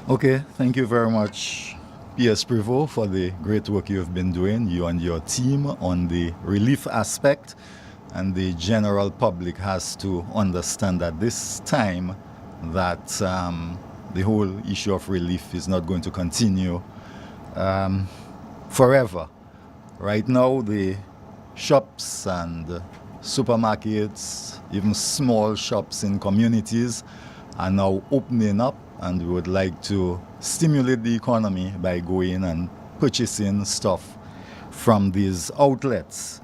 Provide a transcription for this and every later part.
Okay, thank you very much, P.S. Prevost, for the great work you have been doing, you and your team, on the relief aspect. And the general public has to understand at this time that the whole issue of relief is not going to continue forever. Right now, the shops and supermarkets, even small shops in communities, are now opening up, and we would like to stimulate the economy by going and purchasing stuff from these outlets.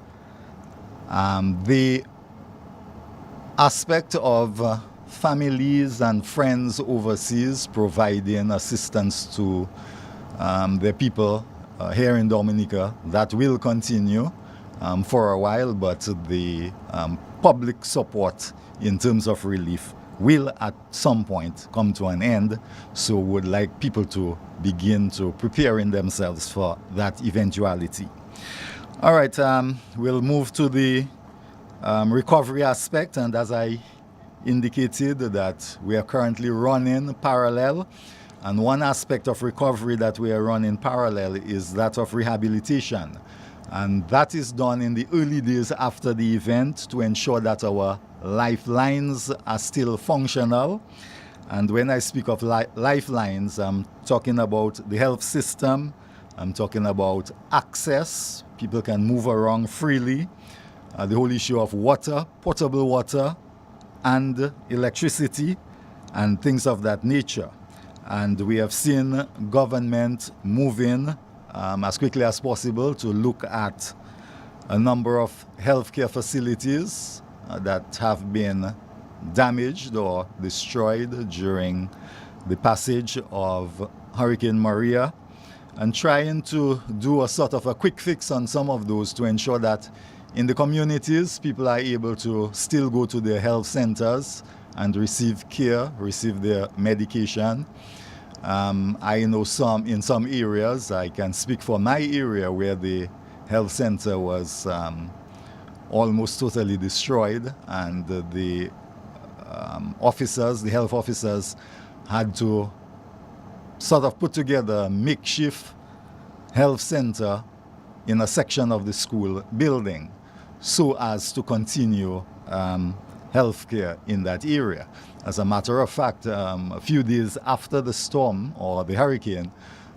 The aspect of families and friends overseas providing assistance to their people here in Dominica, that will continue for a while, but the public support in terms of relief will at some point come to an end. So would like people to begin to preparing themselves for that eventuality. All right, we'll move to the recovery aspect, and as I indicated, that we are currently running parallel, and one aspect of recovery that we are running parallel is that of rehabilitation, and that is done in the early days after the event to ensure that our lifelines are still functional. And when I speak of lifelines, I'm talking about the health system, I'm talking about access, people can move around freely, the whole issue of water, potable water, and electricity, and things of that nature. And we have seen government moving as quickly as possible to look at a number of healthcare facilities that have been damaged or destroyed during the passage of Hurricane Maria, and trying to do a sort of a quick fix on some of those to ensure that in the communities, people are able to still go to their health centers and receive care, receive their medication. I know in some areas, I can speak for my area where the health center was almost totally destroyed, and the health officers had to sort of put together a makeshift health center in a section of the school building so as to continue healthcare in that area. As a matter of fact, a few days after the storm or the hurricane,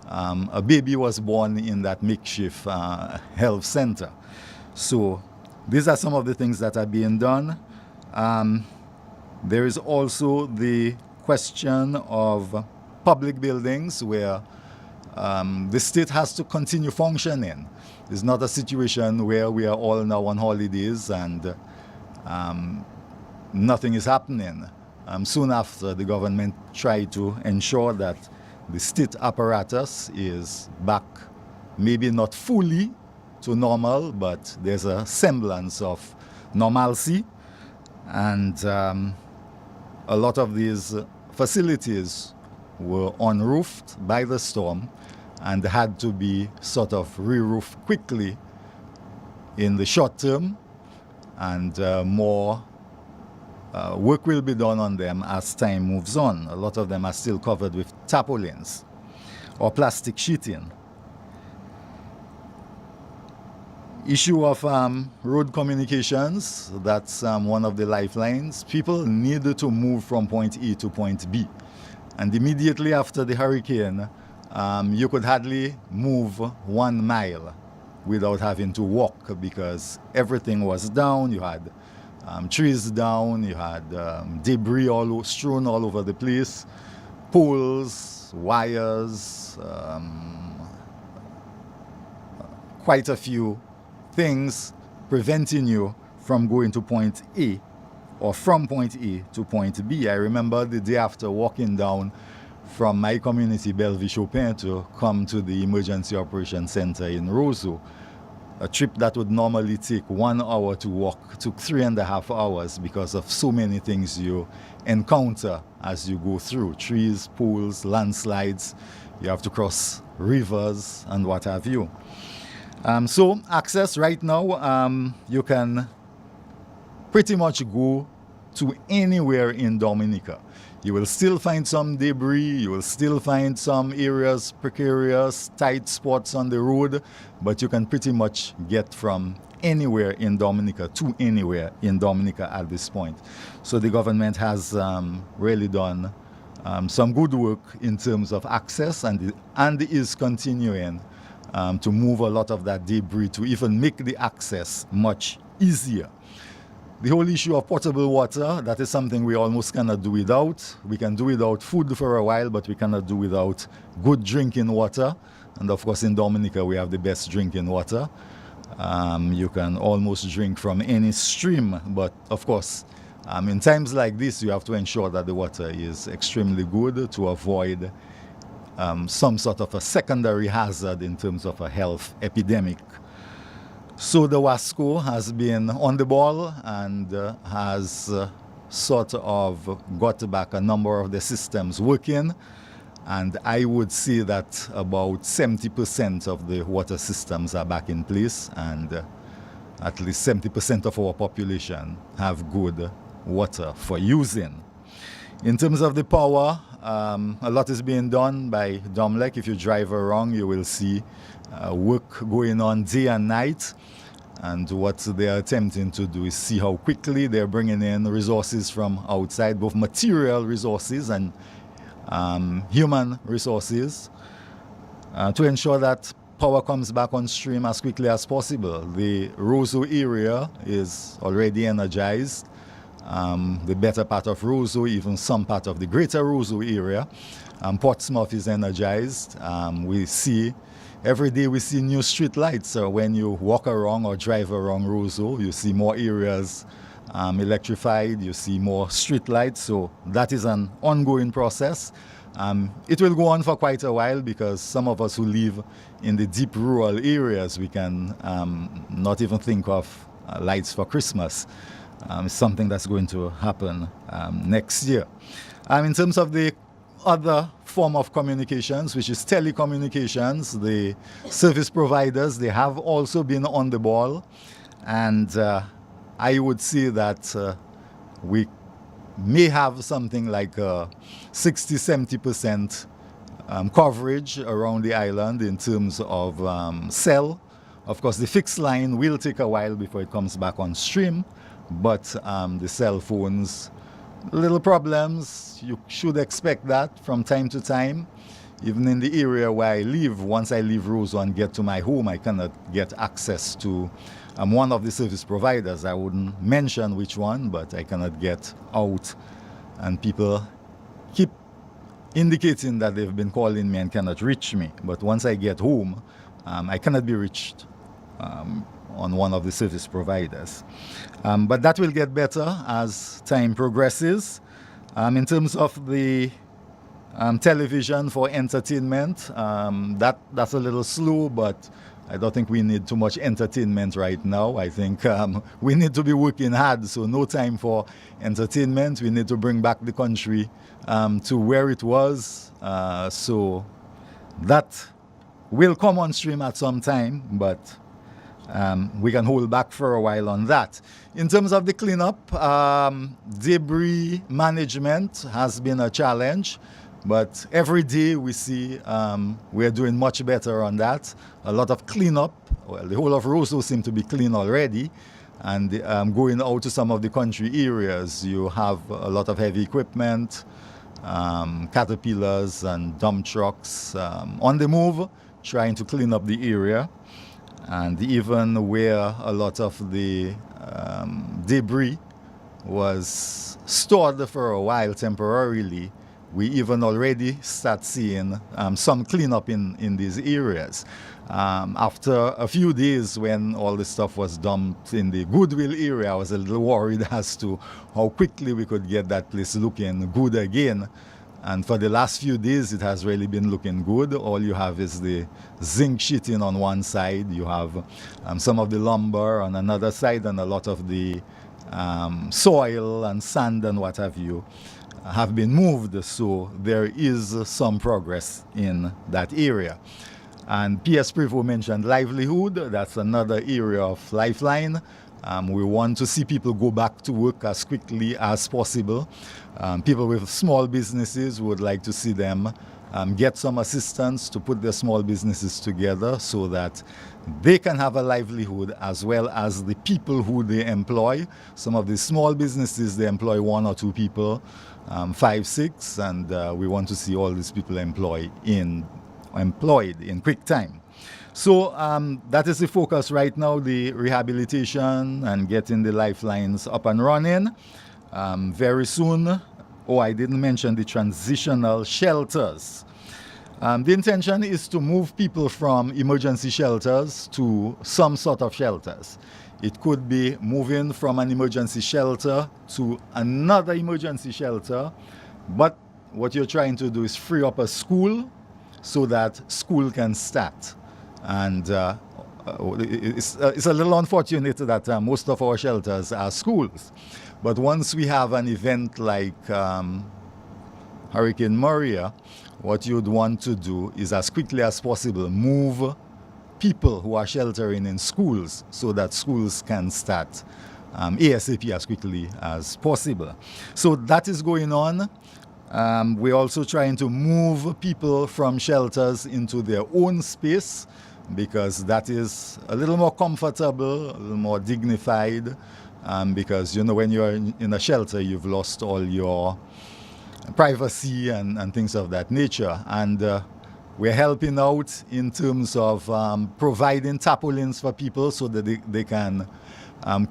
a baby was born in that makeshift health center. So these are some of the things that are being done. There is also the question of public buildings where the state has to continue functioning. It's not a situation where we are all now on holidays and nothing is happening. Soon after, the government tried to ensure that the state apparatus is back, maybe not fully to normal, but there's a semblance of normalcy. And a lot of these facilities were unroofed by the storm and had to be sort of re-roofed quickly in the short term, and more work will be done on them as time moves on. A lot of them are still covered with tarpaulins or plastic sheeting. Issue of road communications, that's one of the lifelines. People need to move from point A to point B. And immediately after the hurricane, you could hardly move 1 mile without having to walk because everything was down. You had trees down, you had debris strewn all over the place, poles, wires, quite a few things preventing you from going to point A or from point A to point B. I remember the day after walking down from my community, Belleville-Chopin, to come to the Emergency Operations Center in Roseau. A trip that would normally take 1 hour to walk took 3.5 hours because of so many things you encounter as you go through. Trees, poles, landslides, you have to cross rivers and what have you. So access right now, you can pretty much go to anywhere in Dominica. You will still find some debris, you will still find some areas, precarious, tight spots on the road, but you can pretty much get from anywhere in Dominica to anywhere in Dominica at this point. So the government has really done some good work in terms of access, and is continuing to move a lot of that debris to even make the access much easier. The whole issue of potable water, that is something we almost cannot do without. We can do without food for a while, but we cannot do without good drinking water. And of course in Dominica we have the best drinking water. You can almost drink from any stream, but of course in times like this you have to ensure that the water is extremely good to avoid some sort of a secondary hazard in terms of a health epidemic. So the WASCO has been on the ball and has sort of got back a number of the systems working, and I would say that about 70% of the water systems are back in place, and at least 70% of our population have good water for using. In terms of the power, a lot is being done by Domlec. If you drive around, you will see work going on day and night. And what they are attempting to do is see how quickly they're bringing in resources from outside, both material resources and human resources, to ensure that power comes back on stream as quickly as possible. The Roseau area is already energized. The better part of Roseau, even some part of the greater Roseau area. Portsmouth is energized. Every day we see new street lights. So when you walk around or drive around Roseau, you see more areas electrified, you see more street lights. So that is an ongoing process. It will go on for quite a while, because some of us who live in the deep rural areas, we can not even think of lights for Christmas. It's something that's going to happen next year. In terms of the other form of communications, which is telecommunications, the service providers, they have also been on the ball, and I would say that we may have something like 60-70% coverage around the island in terms of cell. Of course, the fixed line will take a while before it comes back on stream, but the cell phones, little problems. You should expect that from time to time. Even in the area where I live, once I leave Roseau and get to my home, I cannot get access to one of the service providers. I wouldn't mention which one, but I cannot get out, and people keep indicating that they've been calling me and cannot reach me. But once I get home, I cannot be reached on one of the service providers. But that will get better as time progresses. In terms of the television for entertainment, that's a little slow, but I don't think we need too much entertainment right now. I think we need to be working hard, so no time for entertainment. We need to bring back the country to where it was. So that will come on stream at some time, but we can hold back for a while on that. In terms of the cleanup, debris management has been a challenge, but every day we see we're doing much better on that. A lot of cleanup. Well, the whole of Roseau seems to be clean already, and going out to some of the country areas, you have a lot of heavy equipment, caterpillars and dump trucks on the move, trying to clean up the area. And even where a lot of the debris was stored for a while temporarily, we even already start seeing some cleanup in these areas. After a few days when all the stuff was dumped in the Goodwill area, I was a little worried as to how quickly we could get that place looking good again. And for the last few days, it has really been looking good. All you have is the zinc sheeting on one side. You have some of the lumber on another side, and a lot of the soil and sand and what have you have been moved. So there is some progress in that area. And PS Prevo mentioned livelihood. That's another area of Lifeline. We want to see people go back to work as quickly as possible. People with small businesses would like to see them get some assistance to put their small businesses together so that they can have a livelihood as well as the people who they employ. Some of the small businesses, they employ 1 or 2 people, 5, 6, and we want to see all these people employed in quick time. So that is the focus right now, the rehabilitation and getting the lifelines up and running. Very soon, I didn't mention the transitional shelters. The intention is to move people from emergency shelters to some sort of shelters. It could be moving from an emergency shelter to another emergency shelter, but what you're trying to do is free up a school so that school can start. And it's a little unfortunate that most of our shelters are schools. But once we have an event like Hurricane Maria, what you'd want to do is as quickly as possible move people who are sheltering in schools so that schools can start ASAP as quickly as possible. So that is going on. We're also trying to move people from shelters into their own space because that is a little more comfortable, a little more dignified, because when you're in a shelter, you've lost all your privacy and things of that nature. And we're helping out in terms of providing tarpaulins for people so that they can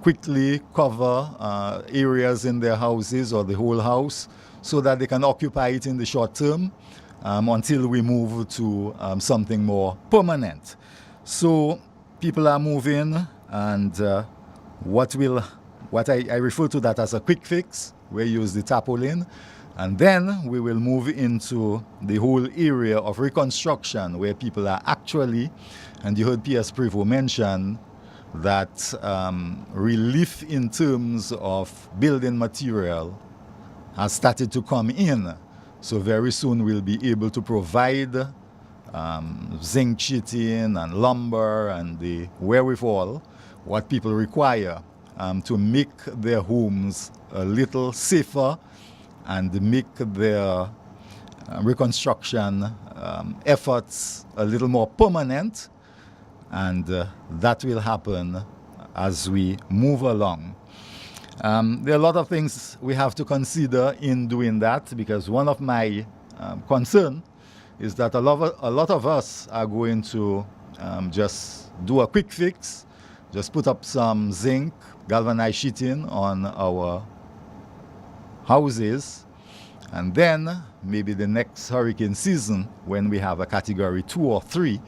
quickly cover areas in their houses or the whole house so that they can occupy it in the short term until we move to something more permanent. So people are moving, and what I refer to that as a quick fix, we use the tarpaulin. And then we will move into the whole area of reconstruction where people are actually, and you heard P.S. Prevo mention that relief in terms of building material has started to come in. So very soon we'll be able to provide zinc sheeting and lumber and the wherewithal, what people require to make their homes a little safer and make their reconstruction efforts a little more permanent, and that will happen as we move along. There are a lot of things we have to consider in doing that, because one of my concern is that a lot of us are going to just do a quick fix, just put up some zinc, galvanized sheeting on our houses, and then maybe the next hurricane season, when we have a category 2 or 3,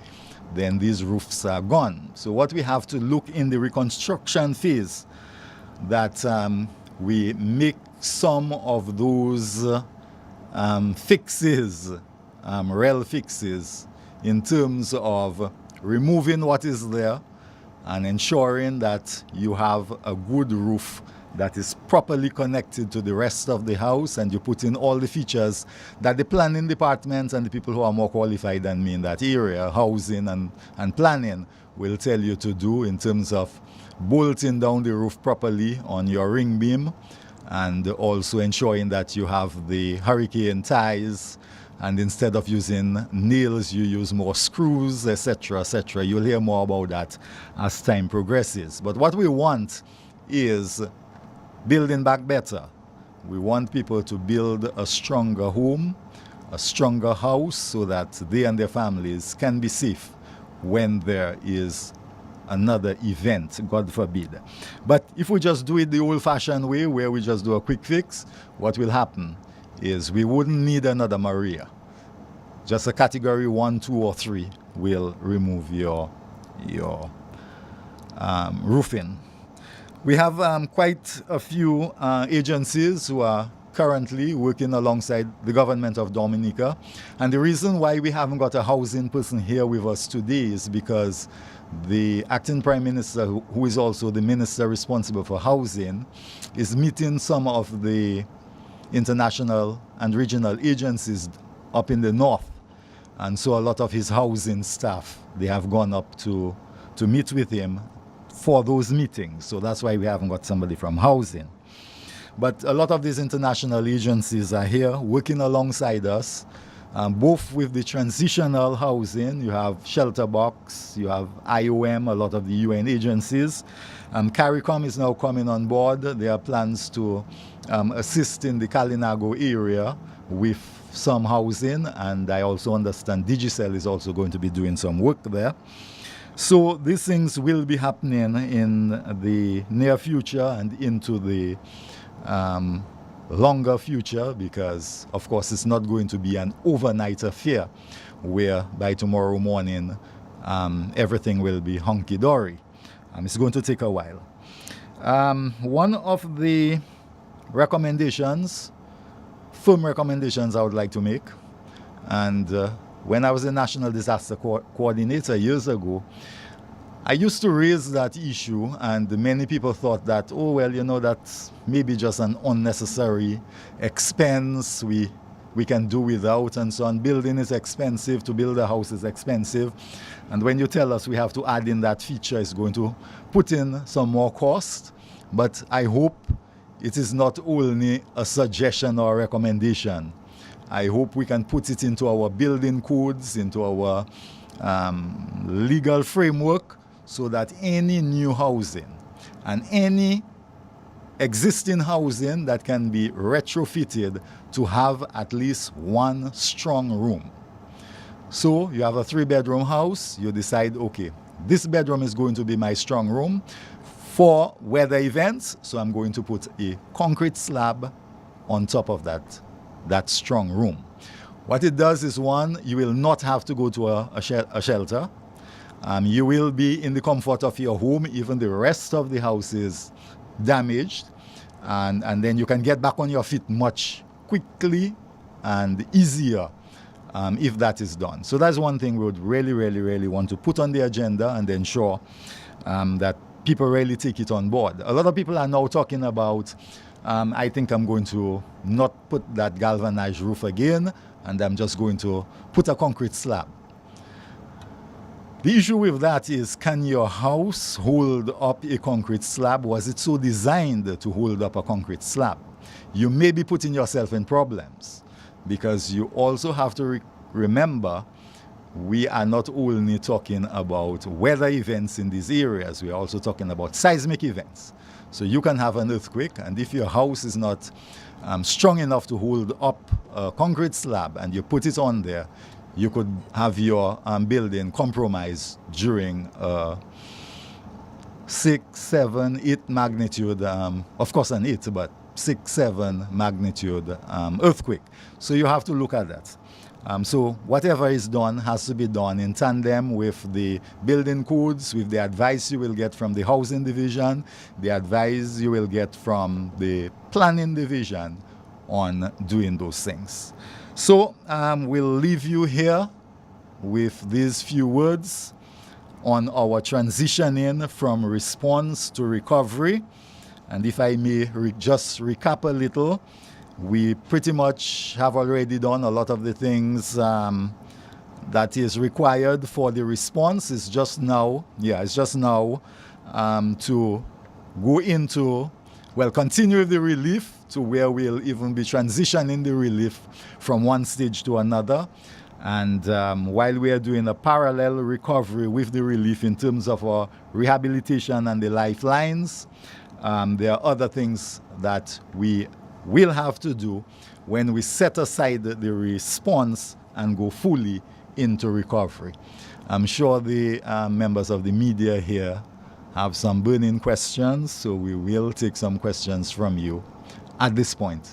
then these roofs are gone. So what we have to look in the reconstruction phase, that we make some of those fixes, real fixes, in terms of removing what is there and ensuring that you have a good roof that is properly connected to the rest of the house, and you put in all the features that the planning department and the people who are more qualified than me in that area, housing and planning, will tell you to do in terms of bolting down the roof properly on your ring beam, and also ensuring that you have the hurricane ties, and instead of using nails you use more screws, etc., etc. You'll hear more about that as time progresses. But what we want is building back better. We want people to build a stronger home, a stronger house, so that they and their families can be safe when there is another event, God forbid. But if we just do it the old-fashioned way, where we just do a quick fix, what will happen is we wouldn't need another Maria. Just a category 1, 2, or 3 will remove your roofing. We have quite a few agencies who are currently working alongside the government of Dominica. And the reason why we haven't got a housing person here with us today is because the acting Prime Minister, who is also the minister responsible for housing, is meeting some of the international and regional agencies up in the north. And so a lot of his housing staff, they have gone up to meet with him for those meetings. So that's why we haven't got somebody from housing. But a lot of these international agencies are here working alongside us, both with the transitional housing. You have Shelterbox, you have IOM, a lot of the UN agencies. CARICOM is now coming on board. There are plans to assist in the Kalinago area with some housing, and I also understand Digicel is also going to be doing some work there. So these things will be happening in the near future and into the longer future, because of course it's not going to be an overnight affair where by tomorrow morning everything will be hunky-dory. It's going to take a while. One of the recommendations, firm recommendations I would like to make, and when I was a National Disaster Coordinator years ago, I used to raise that issue, and many people thought that, oh, well, you know, that's maybe just an unnecessary expense we can do without and so on. Building is expensive, to build a house is expensive. And when you tell us we have to add in that feature, it's going to put in some more cost. But I hope it is not only a suggestion or a recommendation. I hope we can put it into our building codes, into our legal framework, so that any new housing and any existing housing that can be retrofitted to have at least one strong room. So you have a 3-bedroom house, you decide, okay, this bedroom is going to be my strong room for weather events, so I'm going to put a concrete slab on top of that strong room. What it does is, one, you will not have to go to a shelter. You will be in the comfort of your home, even the rest of the house is damaged, and then you can get back on your feet much quickly and easier if that is done. So that's one thing we would really, really, really want to put on the agenda and ensure that people really take it on board. A lot of people are now talking about, I think I'm going to not put that galvanized roof again, and I'm just going to put a concrete slab. The issue with that is, can your house hold up a concrete slab? Was it so designed to hold up a concrete slab? You may be putting yourself in problems, because you also have to remember we are not only talking about weather events in these areas, we are also talking about seismic events. So you can have an earthquake, and if your house is not strong enough to hold up a concrete slab and you put it on there, you could have your building compromised during 6, 7, 8 magnitude, of course an 8, but 6, 7 magnitude earthquake. So you have to look at that. So whatever is done has to be done in tandem with the building codes, with the advice you will get from the housing division, the advice you will get from the planning division on doing those things. So we'll leave you here with these few words on our transitioning from response to recovery. And if I may just recap a little, we pretty much have already done a lot of the things that is required for the response. It's just now, to go into, well, continue the relief to where we'll even be transitioning the relief from one stage to another. And while we are doing a parallel recovery with the relief in terms of our rehabilitation and the lifelines, there are other things that we will have to do when we set aside the response and go fully into recovery. I'm sure the members of the media here have some burning questions, so we will take some questions from you at this point.